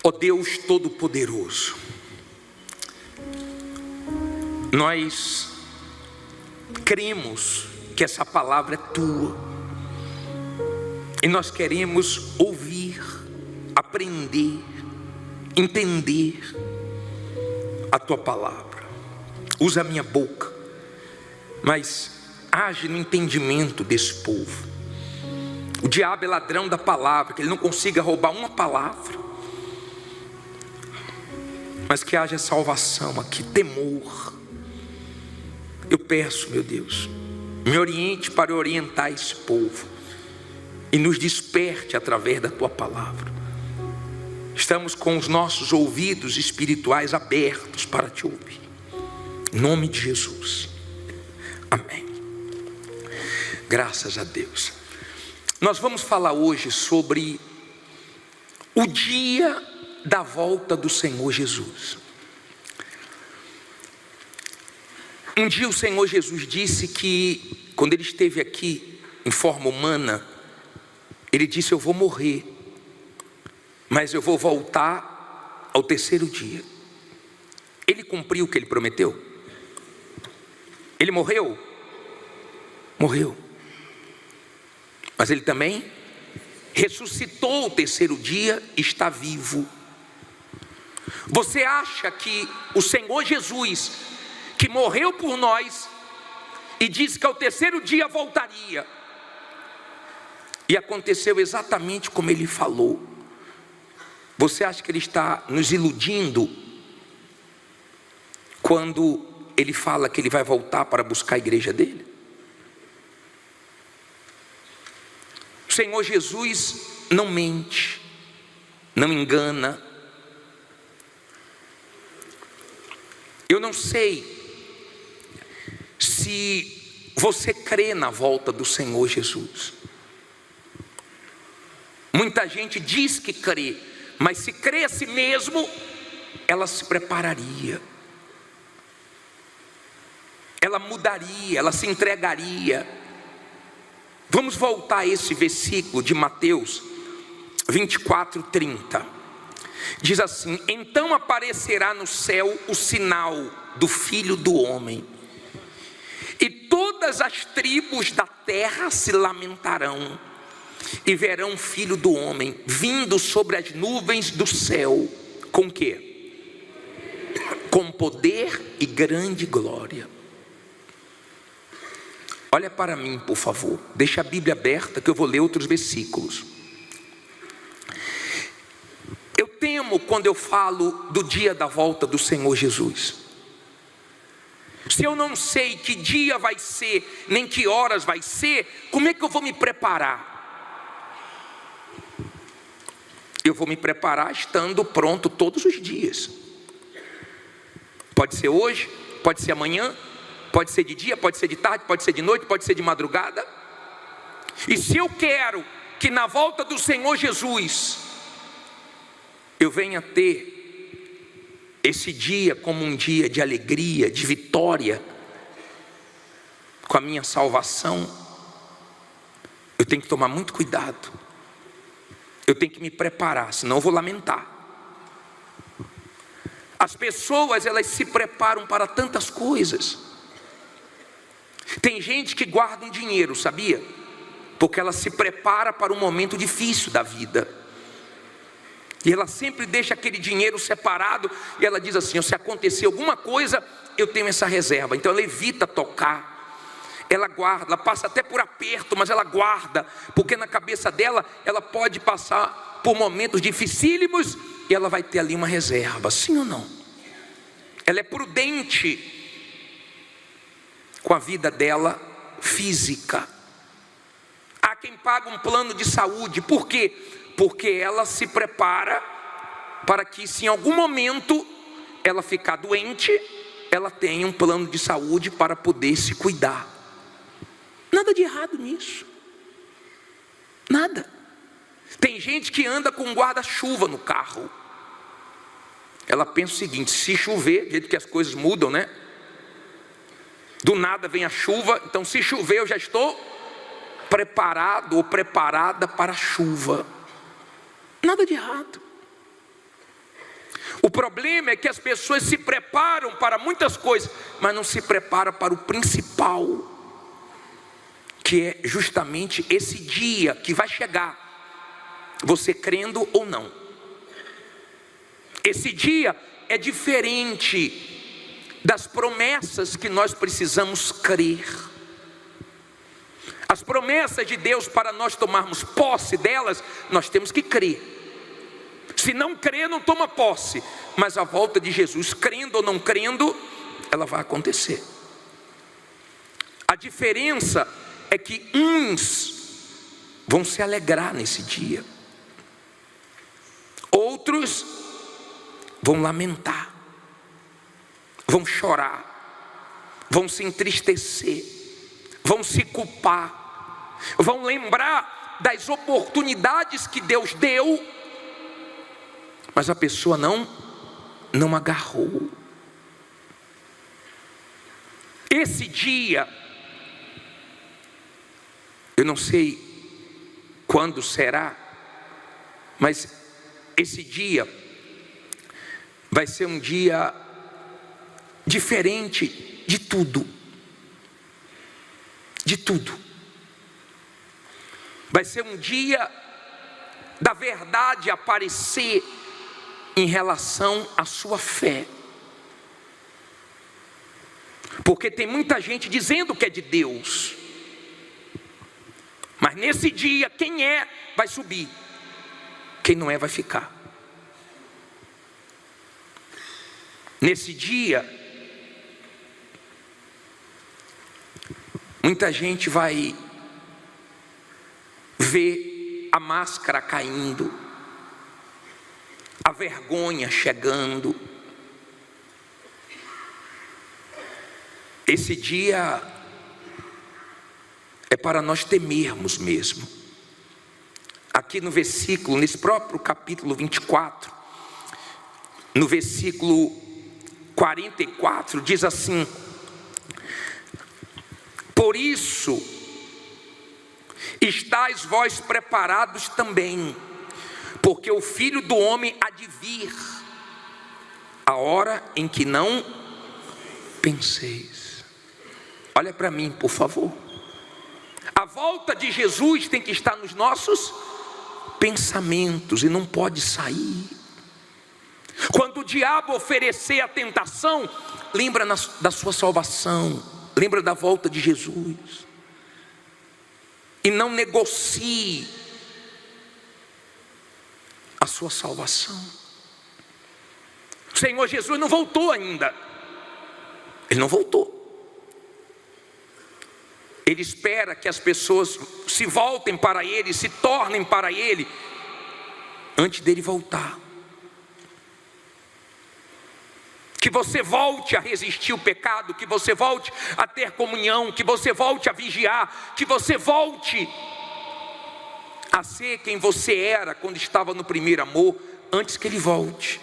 Ó Deus Todo-Poderoso, nós cremos que essa palavra é tua, e nós queremos ouvir, aprender, entender a tua palavra. Usa a minha boca, mas age no entendimento desse povo. O diabo é ladrão da palavra, que ele não consiga roubar uma palavra, mas que haja salvação aqui, temor. Eu peço, meu Deus, me oriente para orientar esse povo e nos desperte através da tua palavra. Estamos com os nossos ouvidos espirituais abertos para te ouvir, em nome de Jesus, amém. Graças a Deus. Nós vamos falar hoje sobre o dia da volta do Senhor Jesus. Um dia o Senhor Jesus disse que, quando ele esteve aqui em forma humana, ele disse: eu vou morrer, mas eu vou voltar ao terceiro dia. Ele cumpriu o que ele prometeu? Ele morreu? Morreu. Mas ele também ressuscitou ao terceiro dia, está vivo. Você acha que o Senhor Jesus, que morreu por nós e disse que ao terceiro dia voltaria, e aconteceu exatamente como ele falou, você acha que ele está nos iludindo quando ele fala que ele vai voltar para buscar a igreja dele? O Senhor Jesus não mente, não engana. Eu não sei se você crê na volta do Senhor Jesus. Muita gente diz que crê, mas se cresce mesmo, ela se prepararia, ela mudaria, ela se entregaria. Vamos voltar a esse versículo de Mateus 24:30. Diz assim: então aparecerá no céu o sinal do Filho do Homem, e todas as tribos da terra se lamentarão, e verão o Filho do Homem vindo sobre as nuvens do céu. Com quê? Com poder e grande glória. Olha para mim, por favor. Deixa a Bíblia aberta que eu vou ler outros versículos. Eu temo quando eu falo do dia da volta do Senhor Jesus. Se eu não sei que dia vai ser, nem que horas vai ser, como é que eu vou me preparar? Eu vou me preparar estando pronto todos os dias. Pode ser hoje, pode ser amanhã, pode ser de dia, pode ser de tarde, pode ser de noite, pode ser de madrugada. E se eu quero que na volta do Senhor Jesus eu venha ter esse dia como um dia de alegria, de vitória, com a minha salvação, eu tenho que tomar muito cuidado. Eu tenho que me preparar, senão eu vou lamentar. As pessoas, elas se preparam para tantas coisas. Tem gente que guarda um dinheiro, sabia? Porque ela se prepara para um momento difícil da vida. E ela sempre deixa aquele dinheiro separado. E ela diz assim: se acontecer alguma coisa, eu tenho essa reserva. Então ela evita tocar. Ela guarda, ela passa até por aperto, mas ela guarda. Porque na cabeça dela, ela pode passar por momentos dificílimos e ela vai ter ali uma reserva. Sim ou não? Ela é prudente com a vida dela física. Há quem paga um plano de saúde. Por quê? Porque ela se prepara para que, se em algum momento ela ficar doente, ela tenha um plano de saúde para poder se cuidar. Nada de errado nisso. Nada. Tem gente que anda com um guarda-chuva no carro. Ela pensa o seguinte: se chover, do jeito que as coisas mudam, né? Do nada vem a chuva, então se chover eu já estou preparado ou preparada para a chuva. Nada de errado. O problema é que as pessoas se preparam para muitas coisas, mas não se preparam para o principal, que é justamente esse dia que vai chegar, você crendo ou não. Esse dia é diferente das promessas que nós precisamos crer. As promessas de Deus, para nós tomarmos posse delas, nós temos que crer. Se não crer, não toma posse. Mas a volta de Jesus, crendo ou não crendo, ela vai acontecer. A diferença é que uns vão se alegrar nesse dia, outros vão lamentar, vão chorar, vão se entristecer, vão se culpar, vão lembrar das oportunidades que Deus deu, mas a pessoa não agarrou. Esse dia, eu não sei quando será, mas esse dia vai ser um dia diferente de tudo. De tudo. Vai ser um dia da verdade aparecer em relação à sua fé. Porque tem muita gente dizendo que é de Deus, mas nesse dia, quem é vai subir, quem não é vai ficar. Nesse dia, muita gente vai ver a máscara caindo, a vergonha chegando. Esse dia é para nós temermos mesmo. Aqui no versículo, nesse próprio capítulo 24, no versículo 44, diz assim: por isso, estais vós preparados também, porque o Filho do Homem há de vir, a hora em que não penseis. Olha para mim, por favor. A volta de Jesus tem que estar nos nossos pensamentos e não pode sair. Quando o diabo oferecer a tentação, lembra da sua salvação, lembra da volta de Jesus, e não negocie a sua salvação. O Senhor Jesus não voltou ainda. Ele não voltou. Ele espera que as pessoas se voltem para Ele, se tornem para Ele, antes dele voltar. Que você volte a resistir o pecado, que você volte a ter comunhão, que você volte a vigiar, que você volte a ser quem você era quando estava no primeiro amor, antes que Ele volte.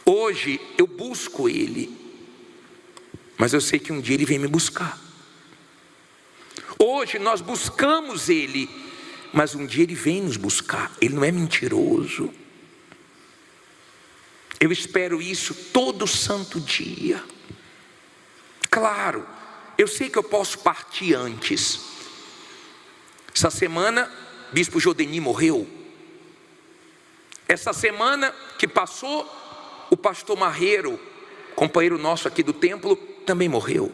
Hoje eu busco Ele, mas eu sei que um dia Ele vem me buscar. Hoje nós buscamos Ele, mas um dia Ele vem nos buscar. Ele não é mentiroso. Eu espero isso todo santo dia. Claro, eu sei que eu posso partir antes. Essa semana, Bispo Jodeni morreu. Essa semana que passou, o pastor Marreiro, companheiro nosso aqui do templo, também morreu.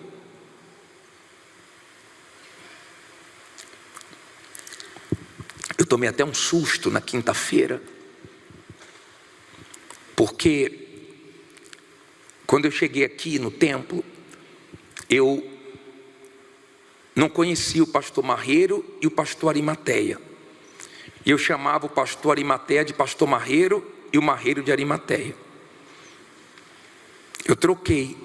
Eu tomei até um susto na quinta-feira, porque quando eu cheguei aqui no templo, eu não conhecia o pastor Marreiro e o pastor Arimateia. E eu chamava o pastor Arimateia de pastor Marreiro e o Marreiro de Arimateia. Eu troquei.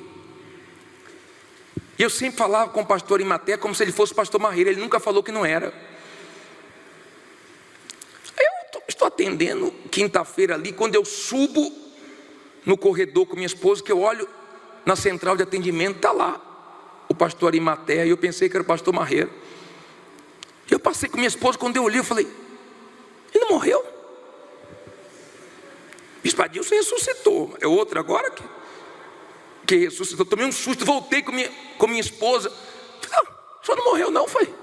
E eu sempre falava com o pastor Arimateia como se ele fosse o pastor Marreiro. Ele nunca falou que não era. Estou atendendo quinta-feira ali, quando eu subo no corredor com minha esposa, que eu olho na central de atendimento, está lá o pastor Arimateia, e eu pensei que era o pastor Marreiro. Eu passei com minha esposa, quando eu olhei, eu falei: ele não morreu? Bispo Adilson ressuscitou, é outro agora que ressuscitou. Tomei um susto, voltei com minha esposa. Não, o senhor não morreu não, foi?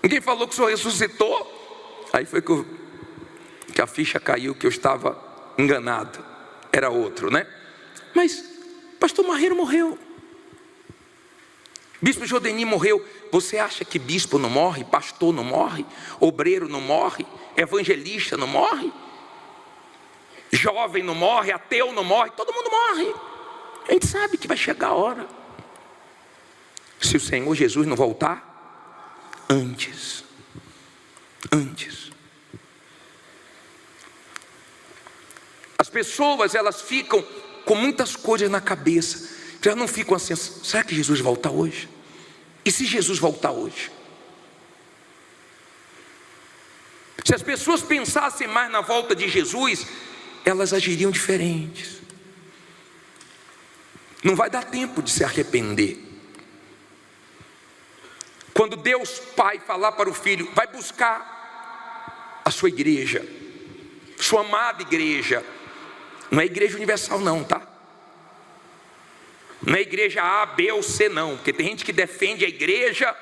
Ninguém falou que o senhor ressuscitou. Aí foi que a ficha caiu, que eu estava enganado. Era outro, né? Mas pastor Marreiro morreu, bispo Jodeni morreu. Você acha que bispo não morre, pastor não morre, obreiro não morre, evangelista não morre, jovem não morre, ateu não morre? Todo mundo morre. A gente sabe que vai chegar a hora, se o Senhor Jesus não voltar antes. As pessoas, elas ficam com muitas coisas na cabeça. Elas não ficam assim: será que Jesus volta hoje? E se Jesus voltar hoje? Se as pessoas pensassem mais na volta de Jesus, elas agiriam diferentes. Não vai dar tempo de se arrepender. Quando Deus Pai falar para o Filho: vai buscar a sua igreja, sua amada igreja. Não é igreja universal não, tá? Não é igreja A, B ou C não. Porque tem gente que defende a igreja,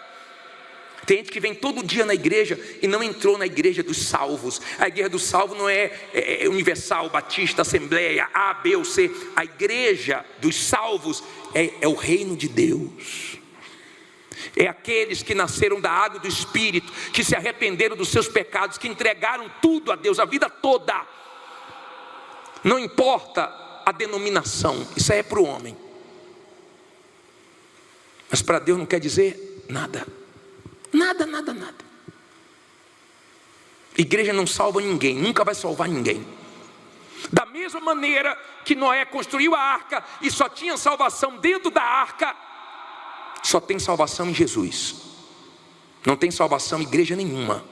tem gente que vem todo dia na igreja e não entrou na igreja dos salvos. A igreja dos salvos não é universal, batista, assembleia, A, B ou C. A igreja dos salvos é o reino de Deus. É aqueles que nasceram da água e do Espírito, que se arrependeram dos seus pecados, que entregaram tudo a Deus, a vida toda. Não importa a denominação, isso aí é para o homem. Mas para Deus não quer dizer nada. Nada. Igreja não salva ninguém, nunca vai salvar ninguém. Da mesma maneira que Noé construiu a arca e só tinha salvação dentro da arca, só tem salvação em Jesus. Não tem salvação em igreja nenhuma.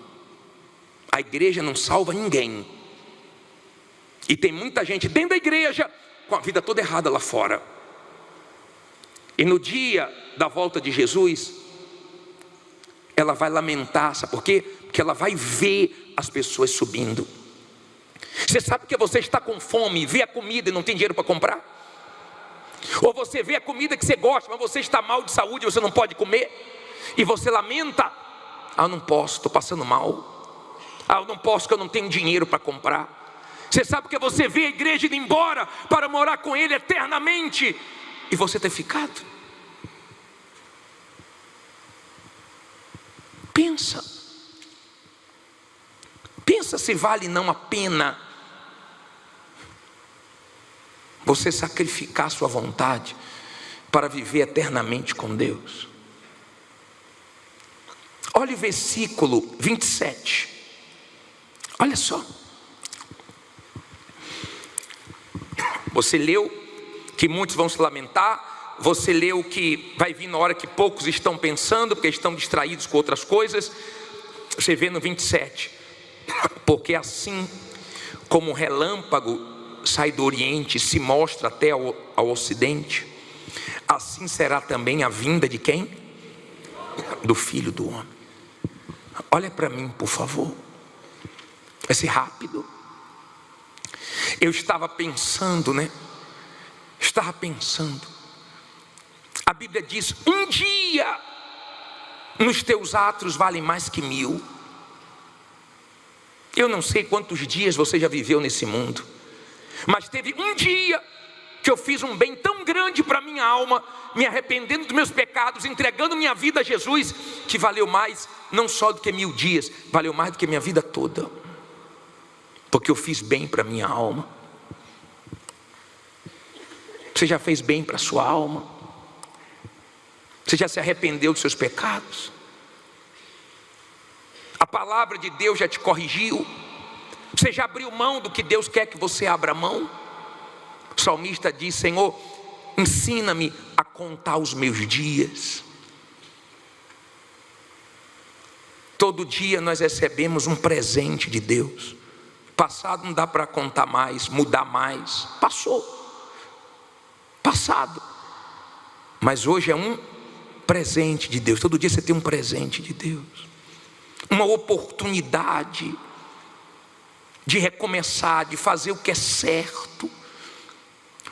A igreja não salva ninguém. E tem muita gente dentro da igreja com a vida toda errada lá fora. E no dia da volta de Jesus, ela vai lamentar, sabe por quê? Porque ela vai ver as pessoas subindo. Você sabe que você está com fome, vê a comida e não tem dinheiro para comprar? Ou você vê a comida que você gosta, mas você está mal de saúde, você não pode comer, e você lamenta: eu não posso, estou passando mal. Eu não posso, porque eu não tenho dinheiro para comprar. Você sabe que você vê a igreja indo embora para morar com Ele eternamente, e você ter ficado. Pensa se vale não a pena você sacrificar a sua vontade para viver eternamente com Deus. Olha o versículo 27. Olha só. Você leu que muitos vão se lamentar. Você leu que vai vir na hora que poucos estão pensando, porque estão distraídos com outras coisas. Você vê no 27. Porque assim como o relâmpago sai do oriente e se mostra até ao ocidente, assim será também a vinda de quem? Do Filho do Homem. Olha para mim, por favor. Vai ser rápido. Eu estava pensando, A Bíblia diz: um dia nos teus atos vale mais que 1000. Eu não sei quantos dias você já viveu nesse mundo, mas teve um dia que eu fiz um bem tão grande para minha alma, me arrependendo dos meus pecados, entregando minha vida a Jesus, que valeu mais não só do que 1000 dias, valeu mais do que minha vida toda, porque eu fiz bem para minha alma. Você já fez bem para a sua alma? Você já se arrependeu dos seus pecados? A palavra de Deus já te corrigiu? Você já abriu mão do que Deus quer que você abra mão? O salmista diz: Senhor, ensina-me a contar os meus dias. Todo dia nós recebemos um presente de Deus. Passado não dá para contar mais, mudar mais. Passado. Mas hoje é um presente de Deus. Todo dia você tem um presente de Deus, uma oportunidade de recomeçar, de fazer o que é certo.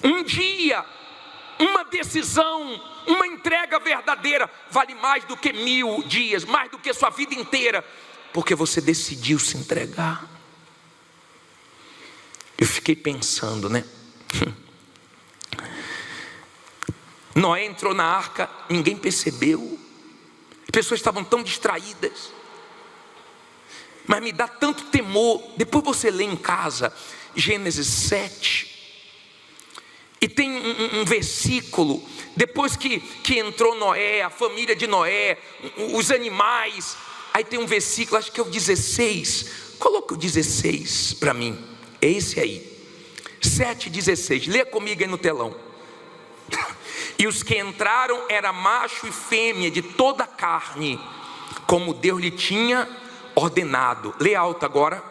Um dia, uma decisão, uma entrega verdadeira vale mais do que 1000 dias, mais do que sua vida inteira, porque você decidiu se entregar. Eu fiquei pensando, né? Noé entrou na arca, ninguém percebeu, as pessoas estavam tão distraídas, mas me dá tanto temor. Depois você lê em casa Gênesis 7, e tem um versículo, depois que entrou Noé, a família de Noé, os animais, aí tem um versículo, acho que é o 16, coloca o 16 para mim, é esse aí, 7:16, lê comigo aí no telão. E os que entraram era macho e fêmea de toda a carne, como Deus lhe tinha ordenado. Lê alto agora.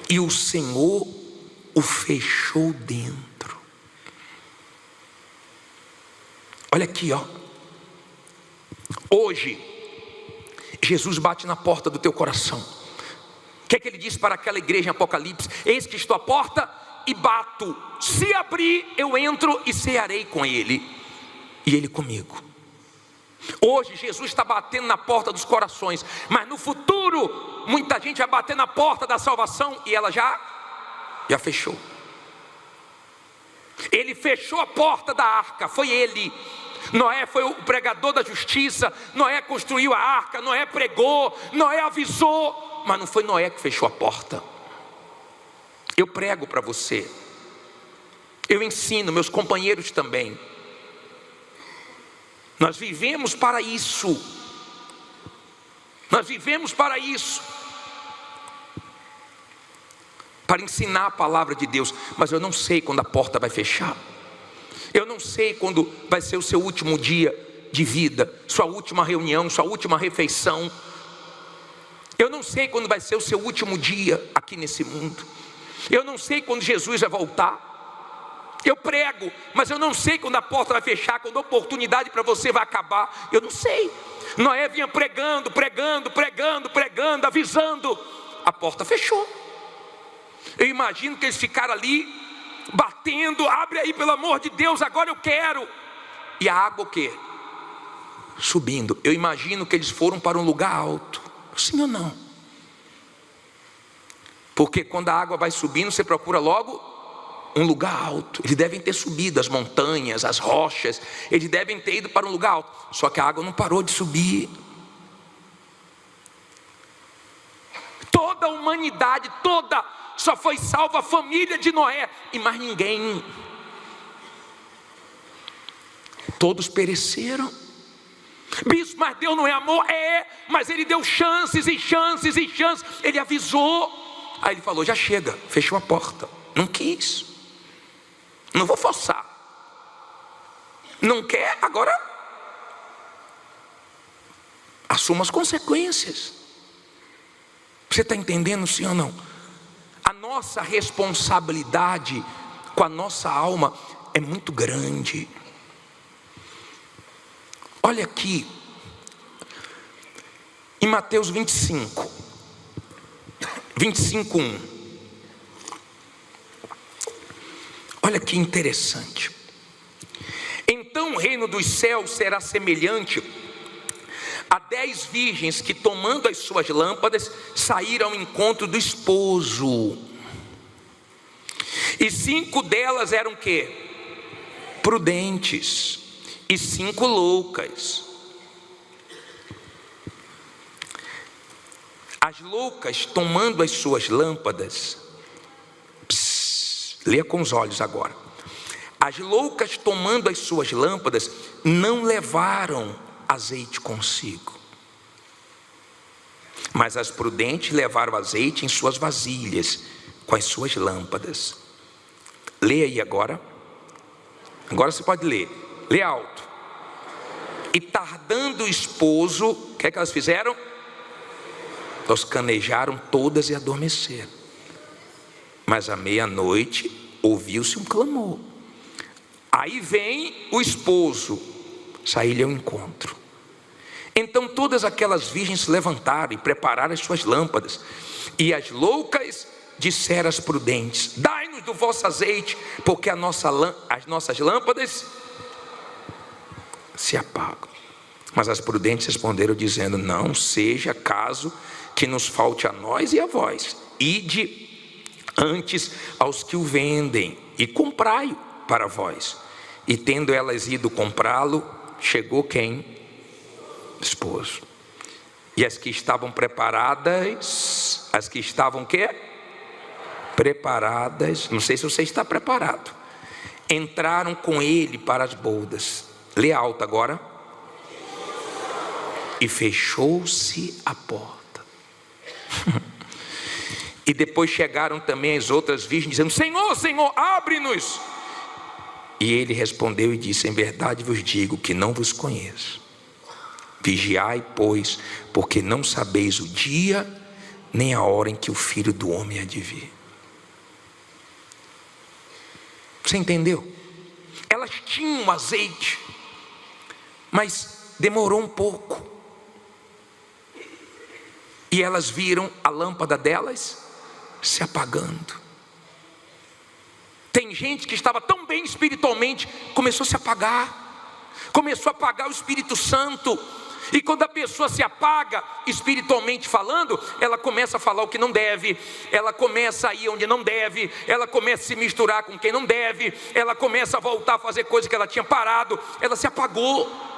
E o Senhor o fechou dentro. Olha aqui, ó. Hoje Jesus bate na porta do teu coração. O que é que ele diz para aquela igreja em Apocalipse? Eis que estou à porta e bato, se abrir eu entro e cearei com ele, e ele comigo. Hoje Jesus está batendo na porta dos corações, mas no futuro muita gente vai bater na porta da salvação e ela já fechou. Ele fechou a porta da arca, foi ele. Noé foi o pregador da justiça, Noé construiu a arca, Noé pregou, Noé avisou, mas não foi Noé que fechou a porta. Eu prego para você, eu ensino, meus companheiros também. Nós vivemos para isso. Nós vivemos para isso, para ensinar a palavra de Deus. Mas eu não sei quando a porta vai fechar. Eu não sei quando vai ser o seu último dia de vida, sua última reunião, sua última refeição. Eu não sei quando vai ser o seu último dia aqui nesse mundo. Eu não sei quando Jesus vai voltar. Eu prego, mas eu não sei quando a porta vai fechar, quando a oportunidade para você vai acabar. Eu não sei. Noé vinha pregando, avisando. A porta fechou. Eu imagino que eles ficaram ali batendo. Abre aí, pelo amor de Deus, agora eu quero. E a água o quê? Subindo. Eu imagino que eles foram para um lugar alto. Sim ou não? Porque quando a água vai subindo, você procura logo um lugar alto. Eles devem ter subido as montanhas, as rochas. Eles devem ter ido para um lugar alto. Só que a água não parou de subir. Toda a humanidade, só foi salva a família de Noé e mais ninguém. Todos pereceram. Bispo, mas Deus não é amor? É, mas Ele deu chances e chances e chances. Ele avisou. Aí Ele falou, já chega, fechou a porta. Não quis. Não vou forçar. Não quer, agora assuma as consequências. Você está entendendo, sim ou não? A nossa responsabilidade com a nossa alma é muito grande. Olha aqui, em Mateus 25:1. Olha que interessante. Então o reino dos céus será semelhante a 10 virgens que, tomando as suas lâmpadas, saíram ao encontro do esposo. E 5 delas eram quê? Prudentes. E 5 loucas. As loucas, tomando as suas lâmpadas, leia com os olhos agora. As loucas, tomando as suas lâmpadas, não levaram azeite consigo, mas as prudentes levaram azeite em suas vasilhas, com as suas lâmpadas. Leia aí agora. Agora você pode ler. Lê alto. E tardando o esposo, o que é que elas fizeram? Toscanejaram todas e adormeceram. Mas à meia-noite ouviu-se um clamor. Aí vem o esposo sair-lhe ao encontro. Então todas aquelas virgens se levantaram e prepararam as suas lâmpadas. E as loucas disseram às prudentes: dai-nos do vosso azeite, porque as nossas lâmpadas se apagam. Mas as prudentes responderam dizendo: não seja caso que nos falte a nós e a vós. Ide antes aos que o vendem e comprai-o para vós. E tendo elas ido comprá-lo, chegou quem? Esposo. E as que estavam preparadas, as que estavam quê? Preparadas, não sei se você está preparado, entraram com ele para as bodas. Lê alto agora. E fechou-se a porta. E depois chegaram também as outras virgens, dizendo: Senhor, Senhor, abre-nos. E ele respondeu e disse: em verdade vos digo que não vos conheço. Vigiai, pois, porque não sabeis o dia nem a hora em que o Filho do Homem há de vir. Você entendeu? Elas tinham azeite, mas demorou um pouco. E elas viram a lâmpada delas se apagando. Tem gente que estava tão bem espiritualmente, começou a se apagar. Começou a apagar o Espírito Santo. E quando a pessoa se apaga, espiritualmente falando, ela começa a falar o que não deve, ela começa a ir onde não deve, ela começa a se misturar com quem não deve, ela começa a voltar a fazer coisas que ela tinha parado, ela se apagou.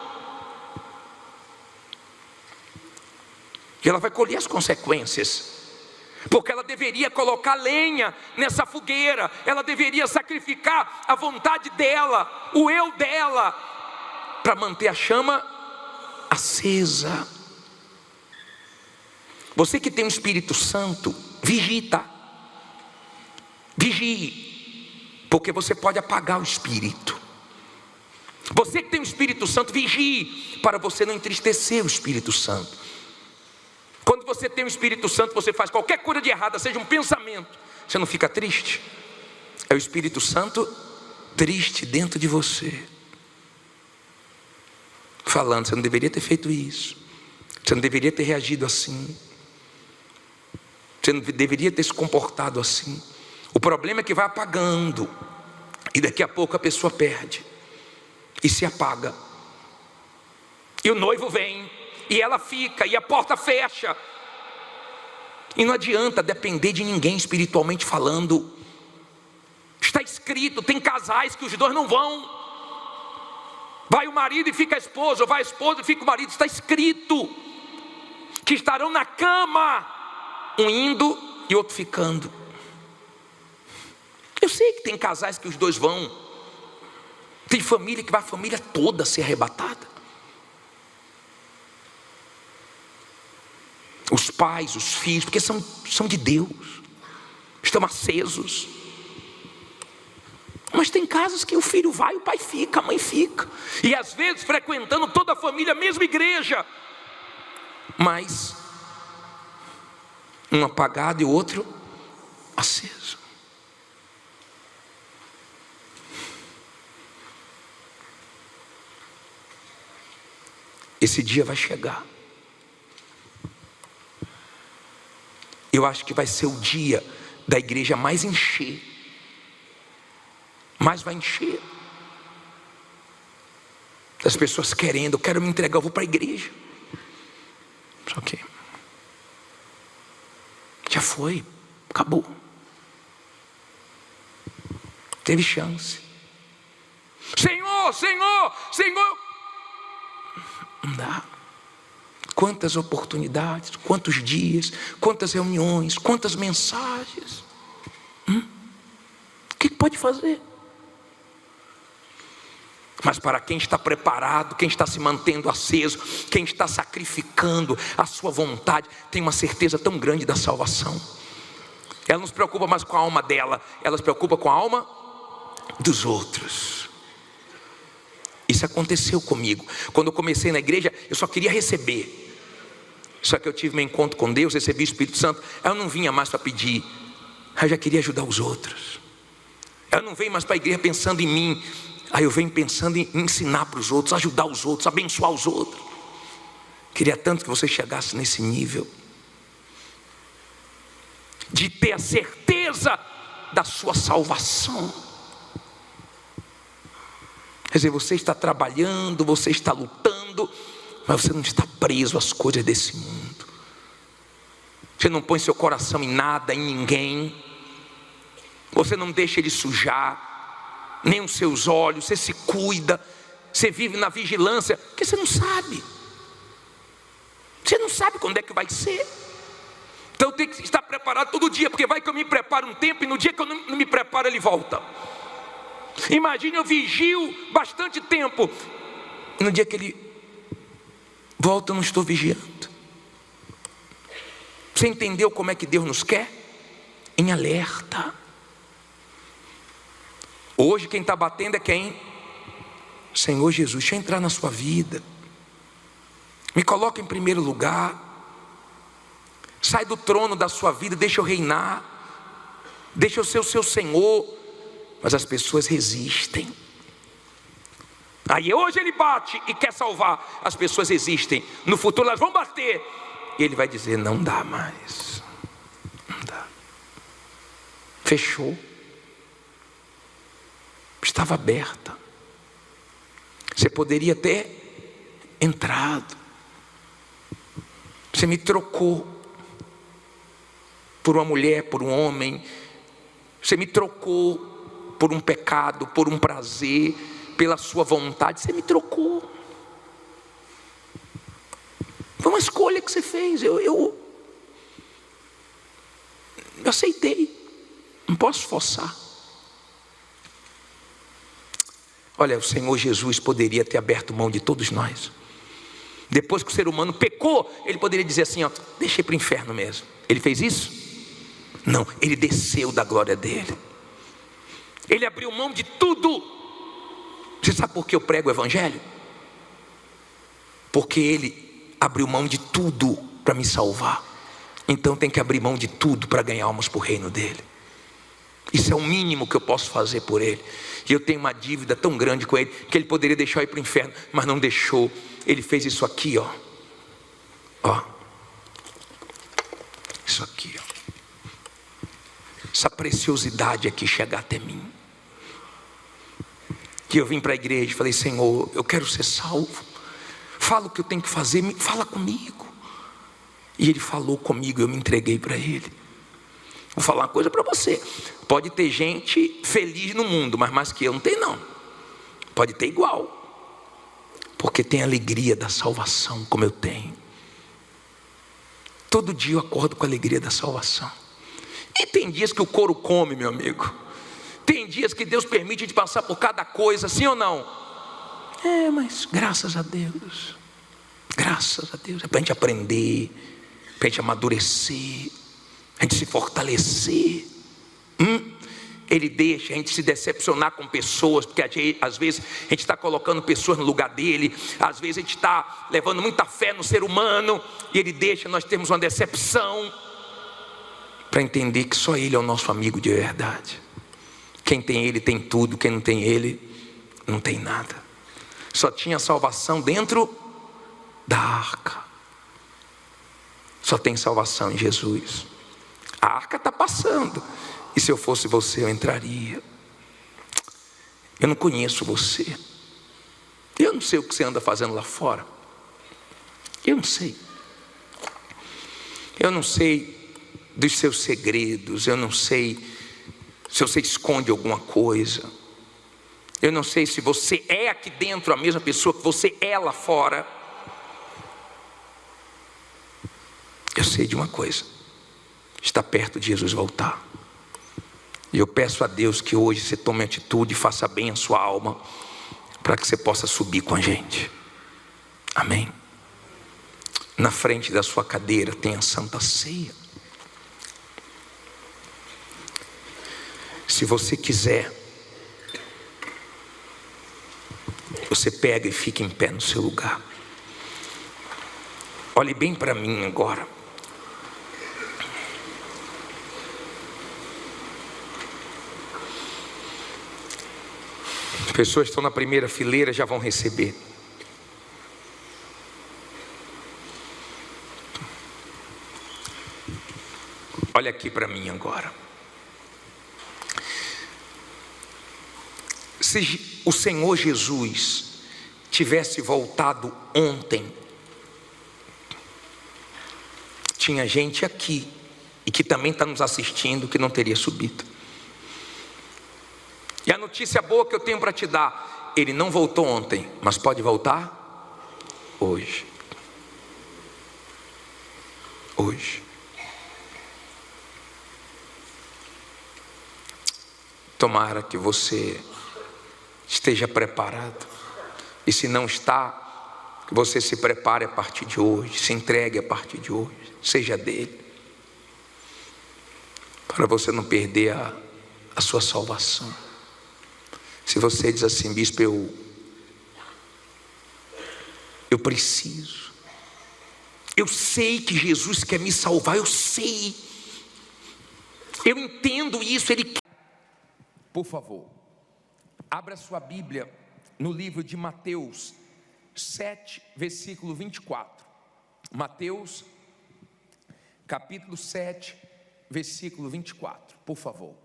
E ela vai colher as consequências, porque ela deveria colocar lenha nessa fogueira, ela deveria sacrificar a vontade dela, o eu dela, para manter a chama acesa. Você que tem o Espírito Santo, vigie, tá? Vigie, porque você pode apagar o Espírito. Você que tem o Espírito Santo, vigie, para você não entristecer o Espírito Santo. Quando você tem o Espírito Santo, você faz qualquer coisa de errada, seja um pensamento, você não fica triste? É o Espírito Santo triste dentro de você, falando: você não deveria ter feito isso, você não deveria ter reagido assim, você não deveria ter se comportado assim. O problema é que vai apagando, e daqui a pouco a pessoa perde, e se apaga, e o noivo vem, e ela fica, e a porta fecha. E não adianta depender de ninguém espiritualmente falando. Está escrito, tem casais que os dois não vão. Vai o marido e fica a esposa, ou vai a esposa e fica o marido. Está escrito que estarão na cama, um indo e outro ficando. Eu sei que tem casais que os dois vão. Tem família que vai a família toda ser arrebatada. Os pais, os filhos, porque são de Deus, estão acesos. Mas tem casos que o filho vai, o pai fica, a mãe fica, e às vezes frequentando toda a família, a mesma igreja, mas um apagado e o outro aceso. Esse dia vai chegar. Eu acho que vai ser o dia da igreja mais encher. Mais vai encher. Das pessoas querendo: eu quero me entregar, eu vou para a igreja. Só que já foi, acabou. Teve chance. Senhor, Senhor, Senhor. Não dá. Quantas oportunidades, quantos dias, quantas reuniões, quantas mensagens. O que pode fazer? Mas para quem está preparado, quem está se mantendo aceso, quem está sacrificando a sua vontade, tem uma certeza tão grande da salvação. Ela não se preocupa mais com a alma dela, ela se preocupa com a alma dos outros. Isso aconteceu comigo. Quando eu comecei na igreja, eu só queria receber. Só que eu tive meu encontro com Deus, recebi o Espírito Santo. Eu não vinha mais para pedir, eu já queria ajudar os outros. Eu não venho mais para a igreja pensando em mim, aí eu venho pensando em ensinar para os outros, ajudar os outros, abençoar os outros. Queria tanto que você chegasse nesse nível de ter a certeza da sua salvação. Quer dizer, você está trabalhando, você está lutando, mas você não está preso às coisas desse mundo. Você não põe seu coração em nada, em ninguém. Você não deixa ele sujar, nem os seus olhos. Você se cuida, você vive na vigilância, porque você não sabe. Você não sabe quando é que vai ser. Então eu tenho que estar preparado todo dia, porque vai que eu me preparo um tempo e no dia que eu não me preparo ele volta. Imagine, eu vigio bastante tempo e no dia que ele volta eu não estou vigiando. Você entendeu como é que Deus nos quer? Em alerta. Hoje quem está batendo é quem? Senhor Jesus, deixa eu entrar na sua vida. Me coloca em primeiro lugar. Sai do trono da sua vida, deixa eu reinar. Deixa eu ser o seu Senhor. Mas as pessoas resistem. Aí hoje ele bate e quer salvar. As pessoas resistem. No futuro elas vão bater. E ele vai dizer, não dá mais. Não dá. Fechou. Estava aberta. Você poderia ter entrado. Você me trocou por uma mulher, por um homem. Você me trocou por um pecado, por um prazer, pela sua vontade. Você me trocou. Foi uma escolha que você fez. Eu aceitei. Não posso forçar. Olha, o Senhor Jesus poderia ter aberto mão de todos nós. Depois que o ser humano pecou, ele poderia dizer assim, ó, deixei para o inferno mesmo. Ele fez isso? Não, ele desceu da glória dele. Ele abriu mão de tudo. Você sabe por que eu prego o evangelho? Porque ele abriu mão de tudo para me salvar. Então tem que abrir mão de tudo para ganhar almas para o reino dele. Isso é o mínimo que eu posso fazer por ele. E eu tenho uma dívida tão grande com ele, que ele poderia deixar eu ir para o inferno, mas não deixou. Ele fez isso aqui, ó. Ó. Isso aqui, ó. Essa preciosidade aqui chegar até mim. Que eu vim para a igreja e falei, Senhor, eu quero ser salvo. Fala o que eu tenho que fazer, fala comigo. E ele falou comigo, eu me entreguei para ele. Vou falar uma coisa para você. Pode ter gente feliz no mundo, mas mais que eu não tem não. Pode ter igual. Porque tem a alegria da salvação, como eu tenho. Todo dia eu acordo com a alegria da salvação. E tem dias que o couro come, meu amigo. Tem dias que Deus permite a gente passar por cada coisa, sim ou não? Mas graças a Deus. Graças a Deus. É para a gente aprender, para a gente amadurecer, a gente se fortalecer. Ele deixa a gente se decepcionar com pessoas, porque às vezes a gente está colocando pessoas no lugar dele. Às vezes a gente está levando muita fé no ser humano, e ele deixa nós termos uma decepção, para entender que só ele é o nosso amigo de verdade. Quem tem ele tem tudo, quem não tem ele não tem nada. Só tinha salvação dentro da arca. Só tem salvação em Jesus. A arca está passando. E se eu fosse você, eu entraria. Eu não conheço você. Eu não sei o que você anda fazendo lá fora. Eu não sei. Eu não sei dos seus segredos. Eu não sei se você esconde alguma coisa. Eu não sei se você é aqui dentro a mesma pessoa que você é lá fora. Eu sei de uma coisa. Está perto de Jesus voltar. E eu peço a Deus que hoje você tome atitude e faça bem a sua alma, para que você possa subir com a gente. Amém. Na frente da sua cadeira tem a Santa Ceia. Se você quiser, você pega e fica em pé no seu lugar. Olhe bem para mim agora. As pessoas que estão na primeira fileira já vão receber. Olha aqui para mim agora. Se o Senhor Jesus tivesse voltado ontem, tinha gente aqui e que também está nos assistindo que não teria subido. E a notícia boa que eu tenho para te dar: ele não voltou ontem, mas pode voltar hoje. Hoje. Tomara que você esteja preparado. E se não está, que você se prepare a partir de hoje, se entregue a partir de hoje, seja dele, para você não perder a sua salvação. Se você diz assim: bispo, eu preciso, eu sei que Jesus quer me salvar, eu sei, eu entendo isso, Ele quer. Por favor, abra sua Bíblia no livro de Mateus 7, versículo 24. Mateus, capítulo 7, versículo 24, por favor.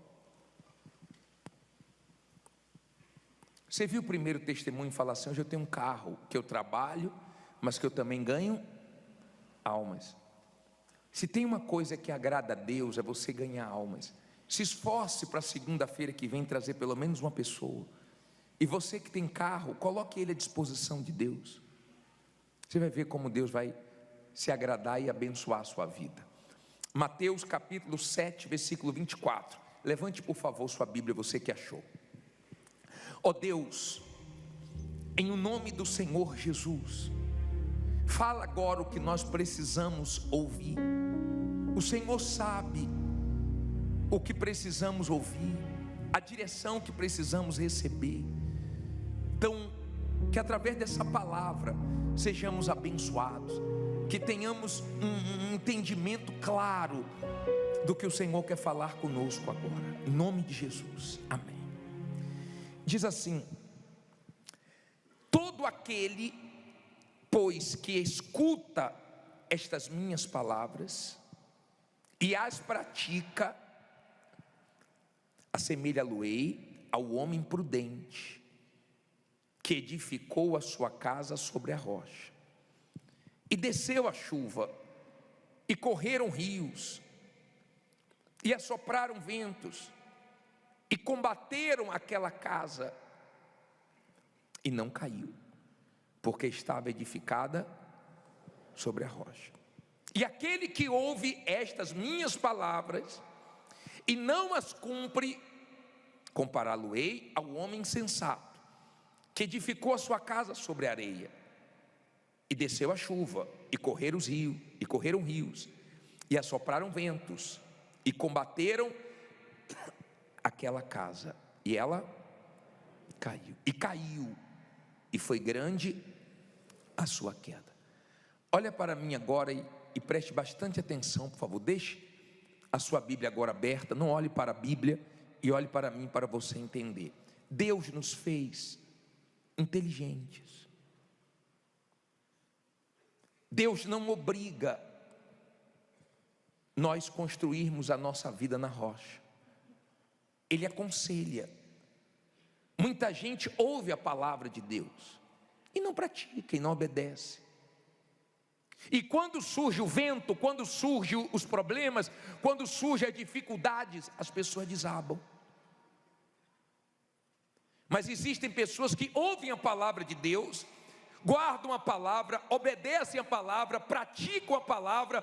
Você viu o primeiro testemunho falar assim: hoje eu tenho um carro que eu trabalho, mas que eu também ganho almas. Se tem uma coisa que agrada a Deus, é você ganhar almas. Se esforce para segunda-feira que vem trazer pelo menos uma pessoa. E você que tem carro, coloque ele à disposição de Deus. Você vai ver como Deus vai se agradar e abençoar a sua vida. Mateus capítulo 7, versículo 24. Levante por favor sua Bíblia, você que achou. Ó Deus, em o nome do Senhor Jesus, fala agora o que nós precisamos ouvir. O Senhor sabe o que precisamos ouvir, a direção que precisamos receber. Então, que através dessa palavra sejamos abençoados, que tenhamos um entendimento claro do que o Senhor quer falar conosco agora, em nome de Jesus, amém. Diz assim: todo aquele, pois, que escuta estas minhas palavras e as pratica, assemelha-lo-ei ao homem prudente, que edificou a sua casa sobre a rocha. E desceu a chuva, e correram rios, e assopraram ventos, e combateram aquela casa, e não caiu, porque estava edificada sobre a rocha. E aquele que ouve estas minhas palavras e não as cumpre, compará-lo-ei ao homem insensato, que edificou a sua casa sobre a areia. E desceu a chuva, e correram rios, e assopraram ventos, e combateram aquela casa, e ela caiu, e foi grande a sua queda. Olha para mim agora e preste bastante atenção, por favor. Deixe a sua Bíblia agora aberta, não olhe para a Bíblia e olhe para mim, para você entender. Deus nos fez inteligentes. Deus não obriga nós construirmos a nossa vida na rocha. Ele aconselha. Muita gente ouve a palavra de Deus e não pratica, e não obedece. E quando surge o vento, quando surgem os problemas, quando surgem as dificuldades, as pessoas desabam. Mas existem pessoas que ouvem a palavra de Deus, guardam a palavra, obedecem a palavra, praticam a palavra,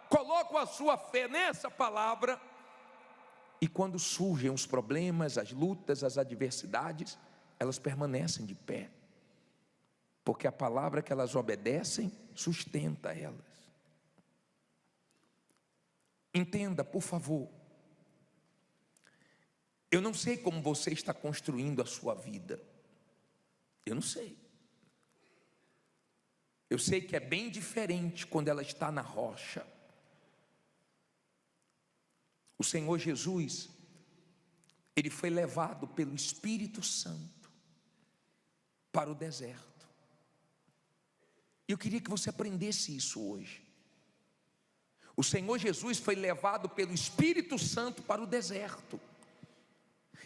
colocam a sua fé nessa palavra, e quando surgem os problemas, as lutas, as adversidades, elas permanecem de pé, porque a palavra que elas obedecem sustenta elas. Entenda, por favor, eu não sei como você está construindo a sua vida, eu não sei. Eu sei que é bem diferente quando ela está na rocha. O Senhor Jesus, Ele foi levado pelo Espírito Santo para o deserto. E eu queria que você aprendesse isso hoje. O Senhor Jesus foi levado pelo Espírito Santo para o deserto.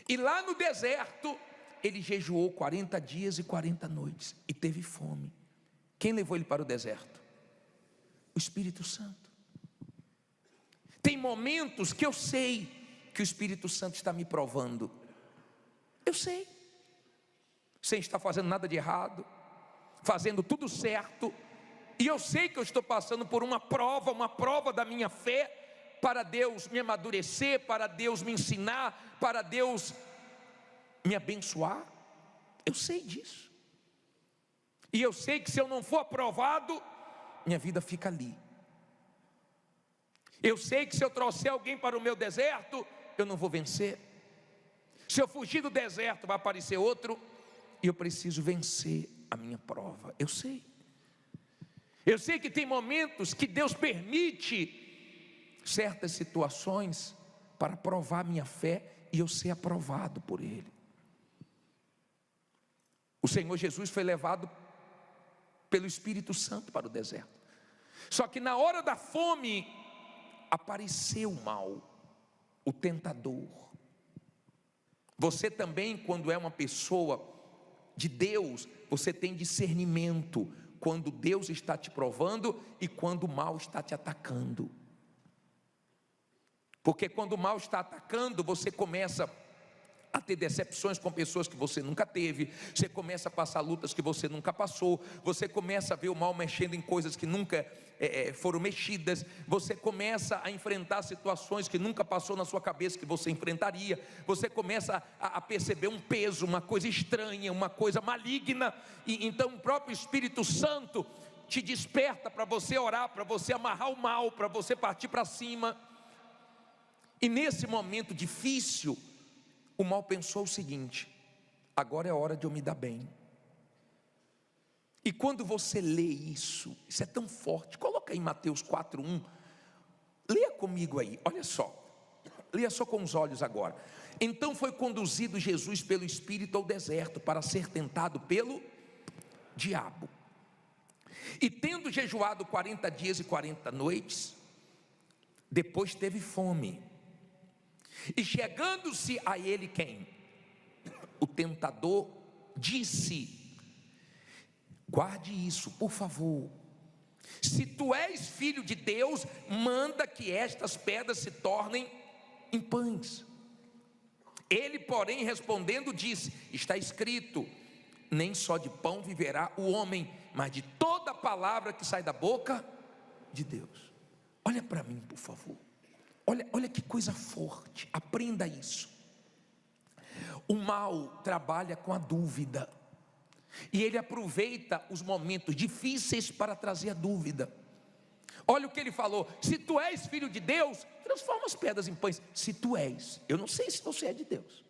E lá no deserto, ele jejuou 40 dias e 40 noites e teve fome. Quem levou ele para o deserto? O Espírito Santo. Tem momentos que eu sei que o Espírito Santo está me provando. Eu sei. Sem estar fazendo nada de errado, fazendo tudo certo. E eu sei que eu estou passando por uma prova da minha fé, para Deus me amadurecer, para Deus me ensinar, para Deus me abençoar. Eu sei disso. E eu sei que se eu não for aprovado, minha vida fica ali. Eu sei que se eu trouxer alguém para o meu deserto, eu não vou vencer. Se eu fugir do deserto, vai aparecer outro, e eu preciso vencer a minha prova. Eu sei. Eu sei que tem momentos que Deus permite certas situações para provar a minha fé e eu ser aprovado por Ele. O Senhor Jesus foi levado pelo Espírito Santo para o deserto. Só que na hora da fome, apareceu o mal, o tentador. Você também, quando é uma pessoa de Deus, você tem discernimento quando Deus está te provando e quando o mal está te atacando. Porque quando o mal está atacando, você começa a ter decepções com pessoas que você nunca teve, você começa a passar lutas que você nunca passou, você começa a ver o mal mexendo em coisas que nunca foram mexidas, você começa a enfrentar situações que nunca passou na sua cabeça que você enfrentaria, você começa a perceber um peso, uma coisa estranha, uma coisa maligna, e então o próprio Espírito Santo te desperta para você orar, para você amarrar o mal, para você partir para cima. E nesse momento difícil, o mal pensou o seguinte: agora é hora de eu me dar bem. E quando você lê isso é tão forte. Coloca aí Mateus 4:1. Leia comigo aí, olha só. Leia só com os olhos agora. Então foi conduzido Jesus pelo Espírito ao deserto para ser tentado pelo diabo. E tendo jejuado 40 dias e 40 noites, depois teve fome. E chegando-se a ele quem? O tentador disse: guarde isso, por favor. Se tu és filho de Deus, manda que estas pedras se tornem em pães. Ele, porém, respondendo, disse: está escrito, nem só de pão viverá o homem, mas de toda palavra que sai da boca de Deus. Olha para mim, por favor. Olha que coisa forte, aprenda isso. O mal trabalha com a dúvida, e ele aproveita os momentos difíceis para trazer a dúvida. Olha o que ele falou: se tu és filho de Deus, transforma as pedras em pães. Se tu és, eu não sei se você é de Deus,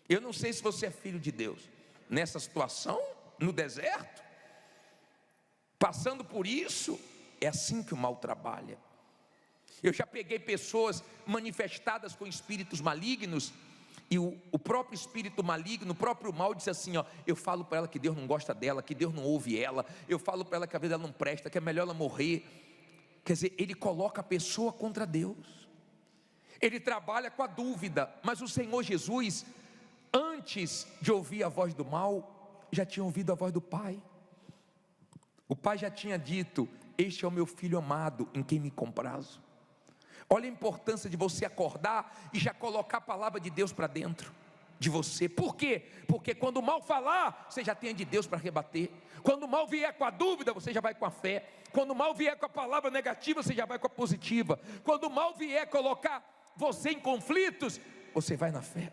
eu não sei se você é filho de Deus, nessa situação, no deserto, passando por isso, é assim que o mal trabalha. Eu já peguei pessoas manifestadas com espíritos malignos, e o próprio espírito maligno, o próprio mal disse assim, ó: eu falo para ela que Deus não gosta dela, que Deus não ouve ela, eu falo para ela que a vida dela não presta, que é melhor ela morrer. Quer dizer, ele coloca a pessoa contra Deus, ele trabalha com a dúvida. Mas o Senhor Jesus, antes de ouvir a voz do mal, já tinha ouvido a voz do Pai. O Pai já tinha dito: este é o meu filho amado, em quem me comprazo. Olha a importância de você acordar e já colocar a palavra de Deus para dentro de você. Por quê? Porque quando o mal falar, você já tem de Deus para rebater. Quando o mal vier com a dúvida, você já vai com a fé. Quando o mal vier com a palavra negativa, você já vai com a positiva. Quando o mal vier colocar você em conflitos, você vai na fé.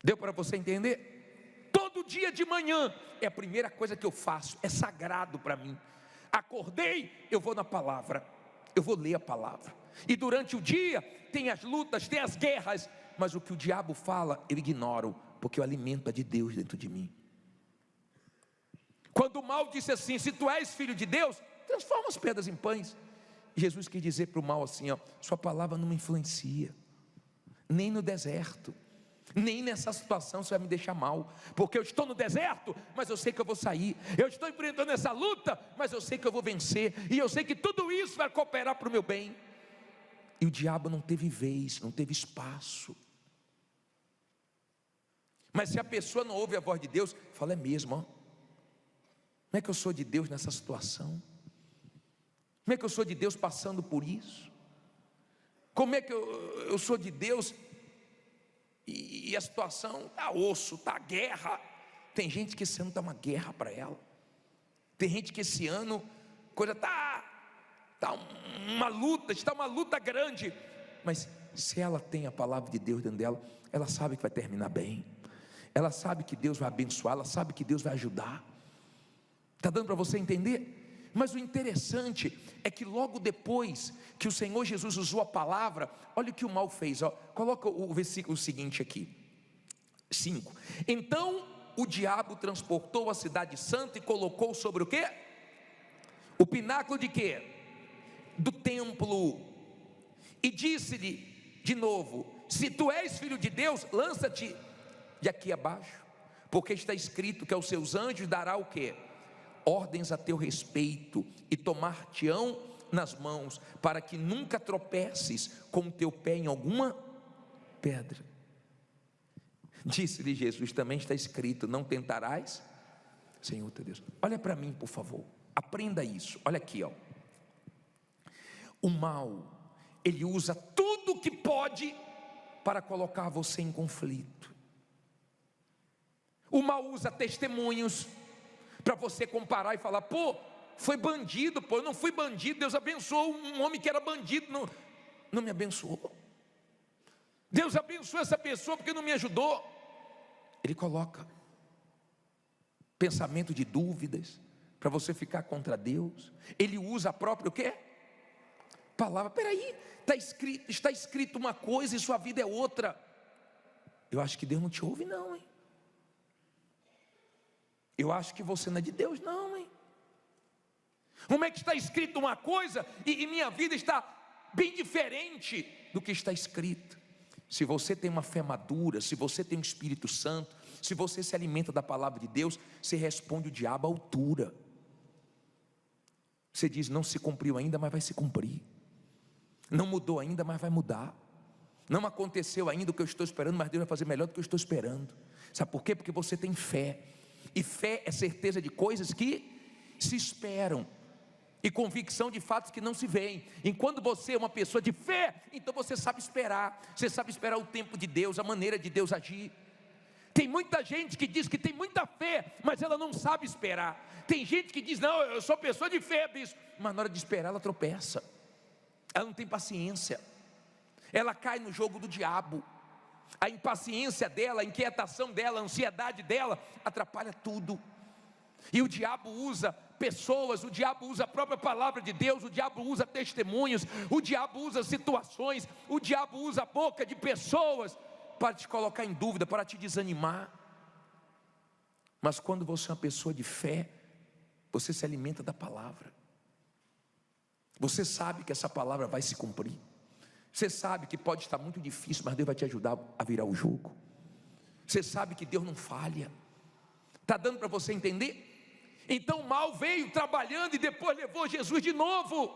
Deu para você entender? Todo dia de manhã é a primeira coisa que eu faço, é sagrado para mim. Acordei, eu vou na palavra, eu vou ler a palavra. E durante o dia tem as lutas, tem as guerras, mas o que o diabo fala eu ignoro, porque o alimento é de Deus dentro de mim. Quando o mal disse assim: se tu és filho de Deus, transforma as pedras em pães. Jesus quis dizer para o mal assim, ó: sua palavra não me influencia, nem no deserto. Nem nessa situação você vai me deixar mal, porque eu estou no deserto, mas eu sei que eu vou sair. Eu estou enfrentando essa luta, mas eu sei que eu vou vencer. E eu sei que tudo isso vai cooperar para o meu bem. E o diabo não teve vez, não teve espaço. Mas se a pessoa não ouve a voz de Deus, fala: é mesmo, ó. Como é que eu sou de Deus nessa situação? Como é que eu sou de Deus passando por isso? Como é que eu sou de Deus e a situação está osso, está guerra? Tem gente que esse ano está uma guerra para ela. Tem gente que esse ano coisa está uma luta, está uma luta grande. Mas se ela tem a palavra de Deus dentro dela, ela sabe que vai terminar bem. Ela sabe que Deus vai abençoar, ela sabe que Deus vai ajudar. Está dando para você entender? Mas o interessante é que logo depois que o Senhor Jesus usou a palavra, olha o que o mal fez, ó. Coloca o versículo seguinte aqui, 5. Então o diabo transportou a cidade santa e colocou sobre o quê? O pináculo de quê? Do templo. E disse-lhe de novo: se tu és filho de Deus, lança-te de aqui abaixo, porque está escrito que aos seus anjos dará o quê? Ordens a teu respeito, e tomar-te-ão nas mãos, para que nunca tropeces com o teu pé em alguma pedra. Disse-lhe Jesus: também está escrito: não tentarás Senhor teu Deus. Olha para mim, por favor, aprenda isso. Olha aqui, ó. O mal, ele usa tudo que pode para colocar você em conflito. O mal usa testemunhos para você comparar e falar: pô, foi bandido, pô, eu não fui bandido, Deus abençoou um homem que era bandido, não me abençoou. Deus abençoou essa pessoa porque não me ajudou. Ele coloca pensamento de dúvidas para você ficar contra Deus. Ele usa a própria o quê? Palavra. Peraí, está escrito uma coisa e sua vida é outra. Eu acho que Deus não te ouve não, hein? Eu acho que você não é de Deus não, hein? Como é que está escrito uma coisa e minha vida está bem diferente do que está escrito? Se você tem uma fé madura, se você tem o Espírito Santo, se você se alimenta da palavra de Deus, você responde o diabo à altura. Você diz: não se cumpriu ainda, mas vai se cumprir. Não mudou ainda, mas vai mudar. Não aconteceu ainda o que eu estou esperando, mas Deus vai fazer melhor do que eu estou esperando. Sabe por quê? Porque você tem fé. E fé é certeza de coisas que se esperam, e convicção de fatos que não se veem. Enquanto você é uma pessoa de fé, então você sabe esperar. Você sabe esperar o tempo de Deus, a maneira de Deus agir. Tem muita gente que diz que tem muita fé, mas ela não sabe esperar. Tem gente que diz: não, eu sou pessoa de fé, bispo, mas na hora de esperar ela tropeça. Ela não tem paciência. Ela cai no jogo do diabo. A impaciência dela, a inquietação dela, a ansiedade dela atrapalha tudo. E o diabo usa pessoas, o diabo usa a própria palavra de Deus, o diabo usa testemunhos, o diabo usa situações, o diabo usa a boca de pessoas para te colocar em dúvida, para te desanimar. Mas quando você é uma pessoa de fé, você se alimenta da palavra. Você sabe que essa palavra vai se cumprir. Você sabe que pode estar muito difícil, mas Deus vai te ajudar a virar o jogo. Você sabe que Deus não falha. Está dando para você entender? Então o mal veio trabalhando e depois levou Jesus de novo.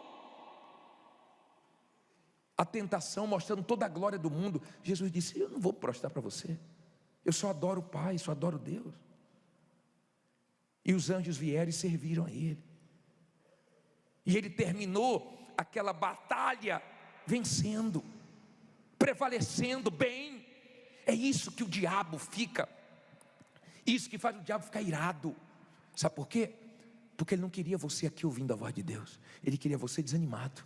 A tentação mostrando toda a glória do mundo. Jesus disse: eu não vou prostrar para você. Eu só adoro o Pai, só adoro Deus. E os anjos vieram e serviram a Ele. E Ele terminou aquela batalha vencendo, prevalecendo bem. É isso que o diabo fica, isso que faz o diabo ficar irado. Sabe por quê? Porque ele não queria você aqui ouvindo a voz de Deus, ele queria você desanimado.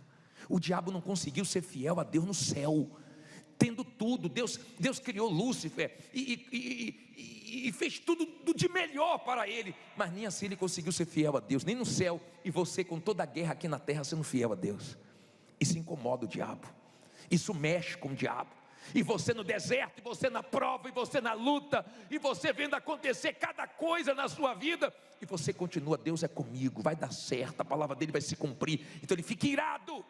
O diabo não conseguiu ser fiel a Deus no céu, tendo tudo. Deus criou Lúcifer e fez tudo de melhor para ele, mas nem assim ele conseguiu ser fiel a Deus, nem no céu. E você, com toda a guerra aqui na terra, sendo fiel a Deus. Isso incomoda o diabo, isso mexe com o diabo. E você no deserto, e você na prova, e você na luta, e você vendo acontecer cada coisa na sua vida, e você continua: Deus é comigo, vai dar certo, a palavra dele vai se cumprir. Então ele fica irado,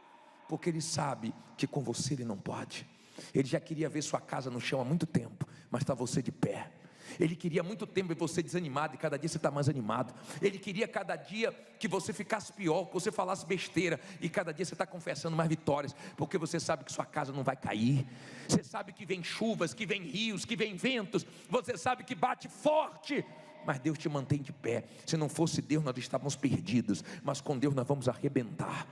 porque ele sabe que com você ele não pode. Ele já queria ver sua casa no chão há muito tempo, mas está você de pé. Ele queria muito tempo ver você desanimado, e cada dia você está mais animado. Ele queria cada dia que você ficasse pior, que você falasse besteira, e cada dia você está confessando mais vitórias, porque você sabe que sua casa não vai cair. Você sabe que vem chuvas, que vem rios, que vem ventos. Você sabe que bate forte, mas Deus te mantém de pé. Se não fosse Deus, nós estávamos perdidos, mas com Deus nós vamos arrebentar.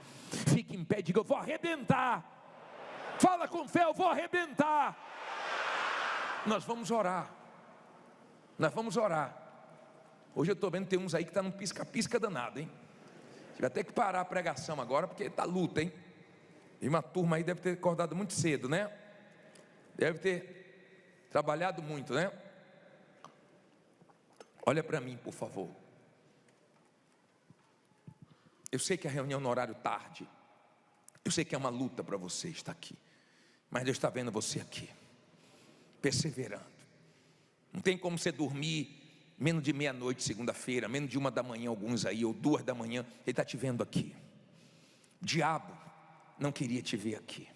Fique em pé e diga: eu vou arrebentar. Fala com fé: eu vou arrebentar. Nós vamos orar. Nós vamos orar. Hoje eu estou vendo que tem uns aí que estão num pisca-pisca danado, hein? Tive até que parar a pregação agora, porque está luta, hein? E uma turma aí deve ter acordado muito cedo, né? Deve ter trabalhado muito, né? Olha para mim, por favor. Eu sei que a reunião no horário tarde, eu sei que é uma luta para você estar aqui, mas Deus está vendo você aqui, perseverando. Não tem como você dormir menos de meia-noite, segunda-feira, menos de 1 da manhã, alguns aí, ou 2 da manhã. Ele está te vendo aqui. O diabo não queria te ver aqui.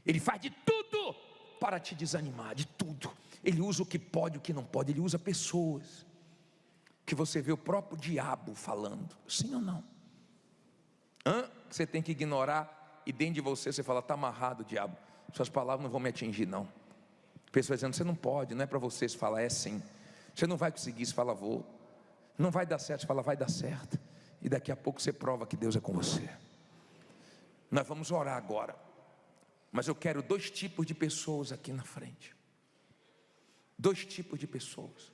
Ele faz de tudo para te desanimar, de tudo. Ele usa o que pode, o que não pode. Ele usa pessoas que você vê o próprio diabo falando. Sim ou não? Você tem que ignorar, e dentro de você fala: está amarrado, diabo, suas palavras não vão me atingir, não. Pessoas dizendo: você não pode, não é para você. Você fala: é sim. Você não vai conseguir. Você fala: vou. Não vai dar certo. Você fala: vai dar certo. E daqui a pouco você prova que Deus é com você. Nós vamos orar agora, mas eu quero 2 tipos de pessoas aqui na frente. 2 tipos de pessoas.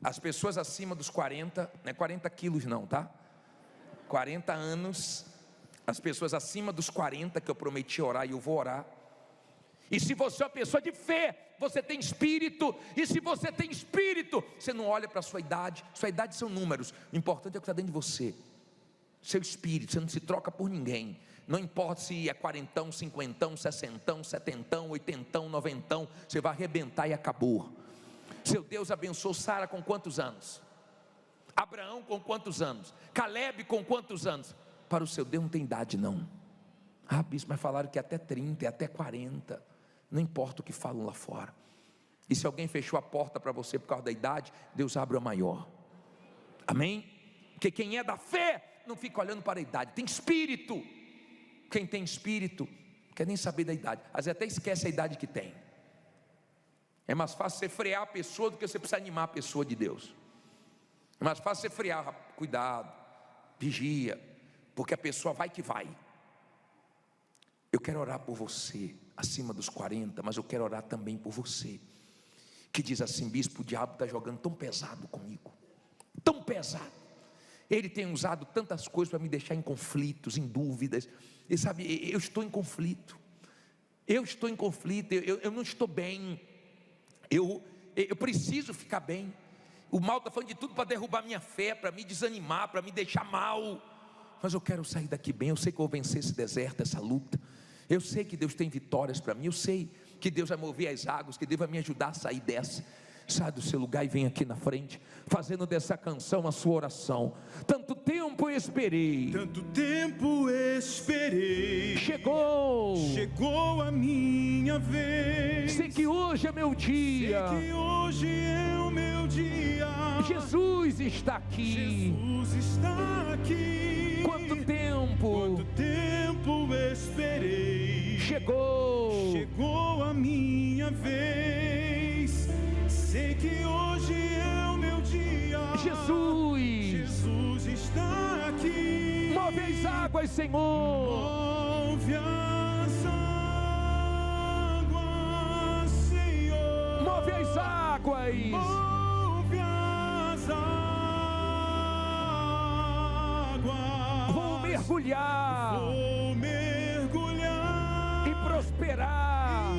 As pessoas acima dos 40, não é 40 quilos não, tá? 40 anos. As pessoas acima dos 40, que eu prometi orar, e eu vou orar. E se você é uma pessoa de fé, você tem espírito. E se você tem espírito, você não olha para a sua idade. Sua idade são números. O importante é o que está dentro de você. Seu espírito, você não se troca por ninguém. Não importa se é 40, 50, 60, 70, 80, 90. Você vai arrebentar e acabou. Seu Deus abençoou Sara com quantos anos? Abraão com quantos anos? Caleb com quantos anos? Para o seu Deus não tem idade não. Ah, bispo, mas falaram que até 30, até 40. Não importa o que falam lá fora. E se alguém fechou a porta para você por causa da idade, Deus abre a maior. Amém? Porque quem é da fé não fica olhando para a idade. Tem espírito. Quem tem espírito quer nem saber da idade. Às vezes até esquece a idade que tem. É mais fácil você frear a pessoa do que você precisar animar a pessoa de Deus. É mais fácil você frear. Cuidado, vigia, porque a pessoa vai que vai. Eu quero orar por você acima dos 40, mas eu quero orar também por você que diz assim: bispo, o diabo está jogando tão pesado comigo, tão pesado. Ele tem usado tantas coisas para me deixar em conflitos, em dúvidas. E sabe, eu estou em conflito. Eu estou em conflito. Eu não estou bem. Eu preciso ficar bem. O mal está falando de tudo para derrubar minha fé, para me desanimar, para me deixar mal. Mas eu quero sair daqui bem. Eu sei que eu vou vencer esse deserto, essa luta. Eu sei que Deus tem vitórias para mim. Eu sei que Deus vai mover as águas, que Deus vai me ajudar a sair dessa. Sai do seu lugar e vem aqui na frente, fazendo dessa canção a sua oração. Tanto tempo esperei, tanto tempo esperei. Chegou a minha vez. Sei que hoje é meu dia. Sei que hoje é o meu dia. Jesus está aqui. Jesus está aqui. Quanto tempo esperei. Chegou a minha vez. Sei que hoje é o meu dia. Jesus está aqui. Move as águas, Senhor. Move as águas, Senhor. Move as águas. Move as águas. Vou mergulhar. E prosperar.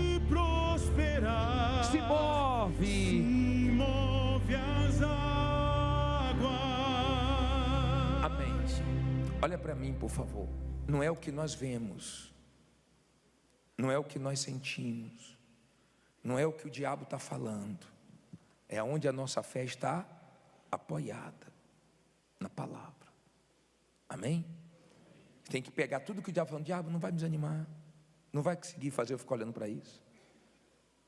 Se move as águas. Amém. Olha para mim, por favor. Não é o que nós vemos, não é o que nós sentimos, não é o que o diabo está falando. É onde a nossa fé está apoiada na palavra. Amém? Tem que pegar tudo que o diabo está falando. O diabo não vai me desanimar, não vai conseguir fazer eu ficar olhando para isso.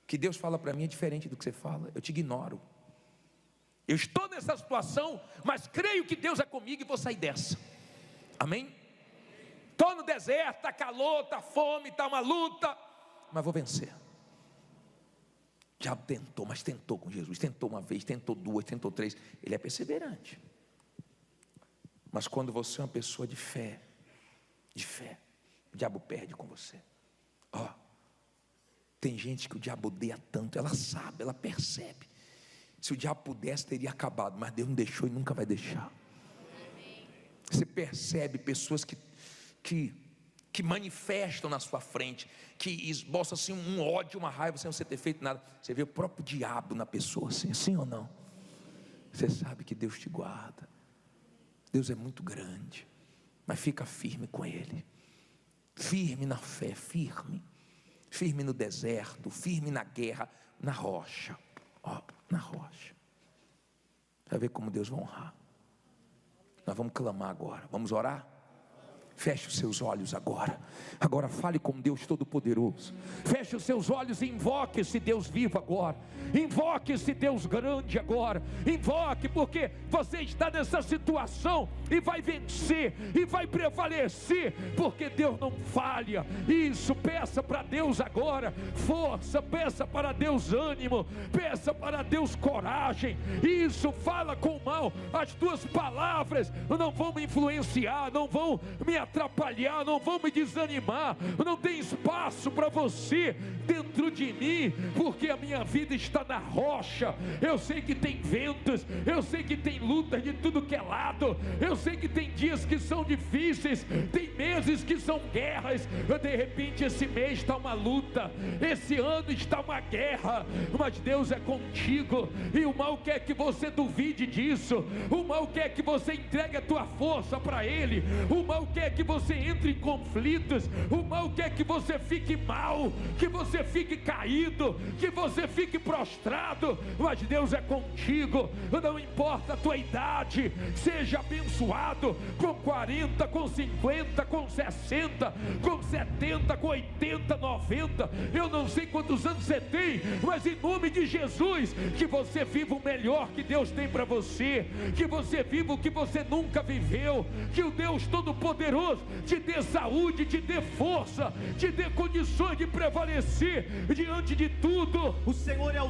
que Deus fala para mim é diferente do que você fala. Eu te ignoro. Eu estou nessa situação, mas creio que Deus é comigo e vou sair dessa. Amém? Estou no deserto, está calor, está fome, está uma luta, mas vou vencer. O diabo tentou, mas tentou com Jesus. Tentou uma vez, tentou duas, tentou três. Ele é perseverante. Mas quando você é uma pessoa de fé, o diabo perde com você. Tem gente que o diabo odeia tanto, ela sabe, ela percebe. Se o diabo pudesse, teria acabado, mas Deus não deixou e nunca vai deixar. Você percebe pessoas que manifestam na sua frente, que esboçam assim um ódio, uma raiva, sem você ter feito nada. Você vê o próprio diabo na pessoa, assim, sim ou não? Você sabe que Deus te guarda. Deus é muito grande, mas fica firme com Ele. Firme na fé, firme no deserto, firme na guerra, na rocha. Na rocha. Vai ver como Deus vai honrar. Nós vamos clamar agora. Vamos orar? Feche os seus olhos agora. Agora fale com Deus Todo-Poderoso. Feche os seus olhos e invoque esse Deus vivo agora. Invoque esse Deus grande agora. Invoque, porque você está nessa situação e vai vencer, e vai prevalecer, porque Deus não falha. Isso, peça para Deus agora força, peça para Deus ânimo, peça para Deus coragem. Isso, fala com o mal. As tuas palavras não vão me influenciar, não vão me atrapalhar, não vão me desanimar. Não tem espaço para você dentro de mim, porque a minha vida está na rocha. Eu sei que tem ventos, eu sei que tem lutas de tudo que é lado, eu sei que tem dias que são difíceis, tem meses que são guerras. De repente esse mês está uma luta, esse ano está uma guerra, mas Deus é contigo. E o mal quer que você duvide disso, o mal quer que você entregue a tua força para Ele, o mal quer que você entre em conflitos, o mal quer que você fique mal, que você fique caído, que você fique prostrado, mas Deus é contigo. Não importa a tua idade, seja abençoado com 40, com 50, com 60, com 70, com 80, 90, eu não sei quantos anos você tem, mas em nome de Jesus, que você viva o melhor que Deus tem para você, que você viva o que você nunca viveu, que o Deus Todo-Poderoso te dê saúde, te dê força, te dê condições de prevalecer diante de tudo. O Senhor é o